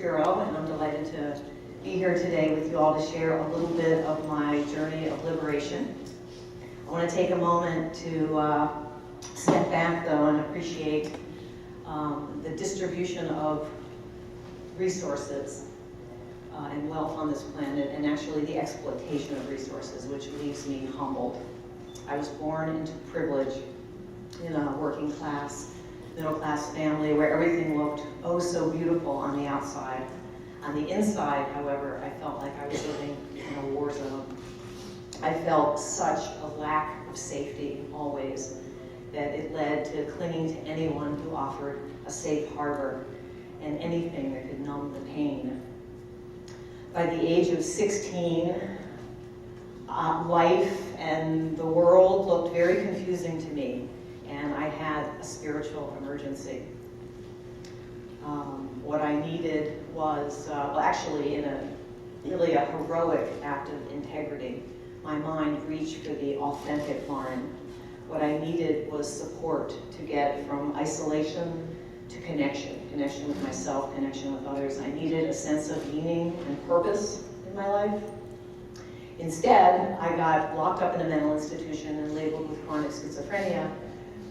Spiro, and I'm delighted to be here today with you all to share a little bit of my journey of liberation. I want to take a moment to step back, though, and appreciate the distribution of resources and wealth on this planet, and actually the exploitation of resources, which leaves me humbled. I was born into privilege in a working class, middle class family where everything looked oh so beautiful on the outside. On the inside, however, I felt like I was living in a war zone. I felt such a lack of safety always that it led to clinging to anyone who offered a safe harbor and anything that could numb the pain. By the age of 16, life and the world looked very confusing to me, and I had a spiritual emergency. What I needed was, well, actually, in a really a heroic act of integrity, my mind reached for the authentic Lauren. What I needed was support to get from isolation to connection with myself, connection with others. I needed a sense of meaning and purpose in my life. Instead, I got locked up in a mental institution and labeled with chronic schizophrenia,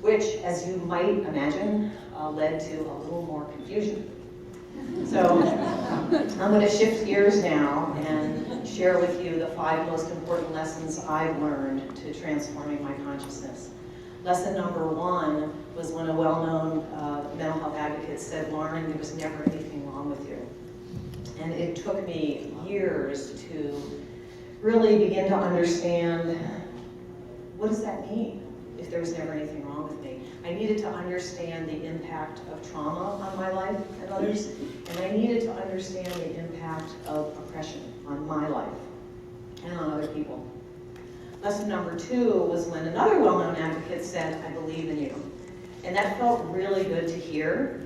which, as you might imagine, led to a little more confusion. So I'm going to shift gears now and share with you the 5 most important lessons I've learned to transforming my consciousness. Lesson number 1 was when a well-known mental health advocate said, "Lauren, there was never anything wrong with you." And it took me years to really begin to understand, what does that mean if there was never anything wrong with me? I needed to understand the impact of trauma on my life and others, and I needed to understand the impact of oppression on my life and on other people. Lesson number 2 was when another well-known advocate said, "I believe in you." And that felt really good to hear,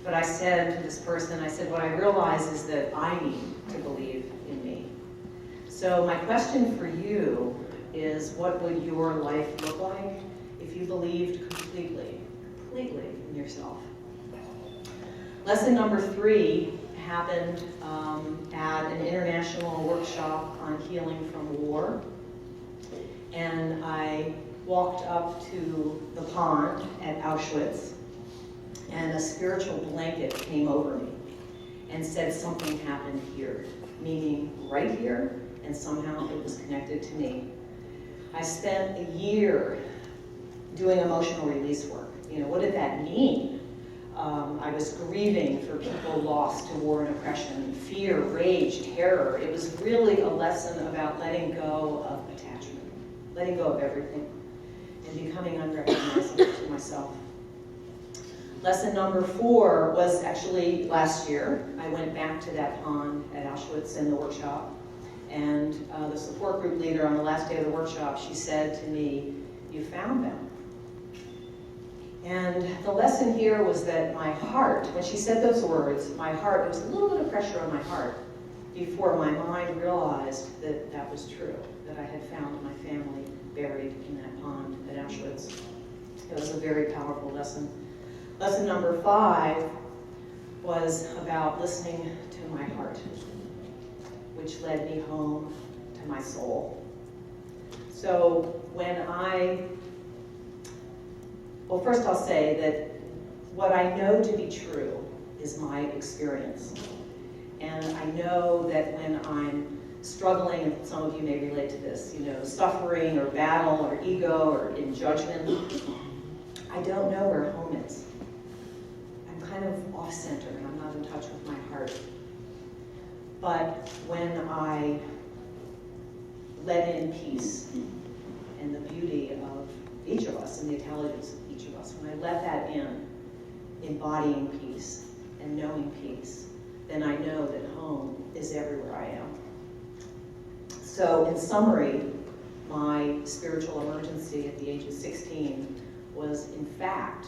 but I said to this person, I said, what I realize is that I need to believe in me. So my question for you is, what would your life look like if you believed completely in yourself? Lesson number 3 happened at an international workshop on healing from war. And I walked up to the pond at Auschwitz, and a spiritual blanket came over me and said something happened here, meaning right here, and somehow it was connected to me. I spent a year doing emotional release work. What did that mean? I was grieving for people lost to war and oppression, fear, rage, terror. It was really a lesson about letting go of attachment, letting go of everything, and becoming unrecognizable to myself. Lesson number 4 was actually last year. I went back to that pond at Auschwitz in the workshop, and the support group leader on the last day of the workshop, she said to me, "You found them." And the lesson here was that my heart, when she said those words, my heart, there was a little bit of pressure on my heart before my mind realized that that was true, that I had found my family buried in that pond at Auschwitz. It was a very powerful lesson. Lesson number 5 was about listening to my heart, which led me home to my soul. So well, first I'll say that what I know to be true is my experience. And I know that when I'm struggling, and some of you may relate to this, suffering or battle or ego or in judgment, I don't know where home is. I'm kind of off-center and I'm not in touch with my heart. But when I let in peace and the beauty of each of us and the intelligence of each of us, when I let that in, embodying peace and knowing peace, then I know that home is everywhere I am. So in summary, my spiritual emergency at the age of 16 was in fact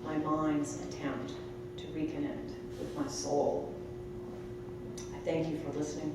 my mind's attempt to reconnect with my soul. I thank you for listening.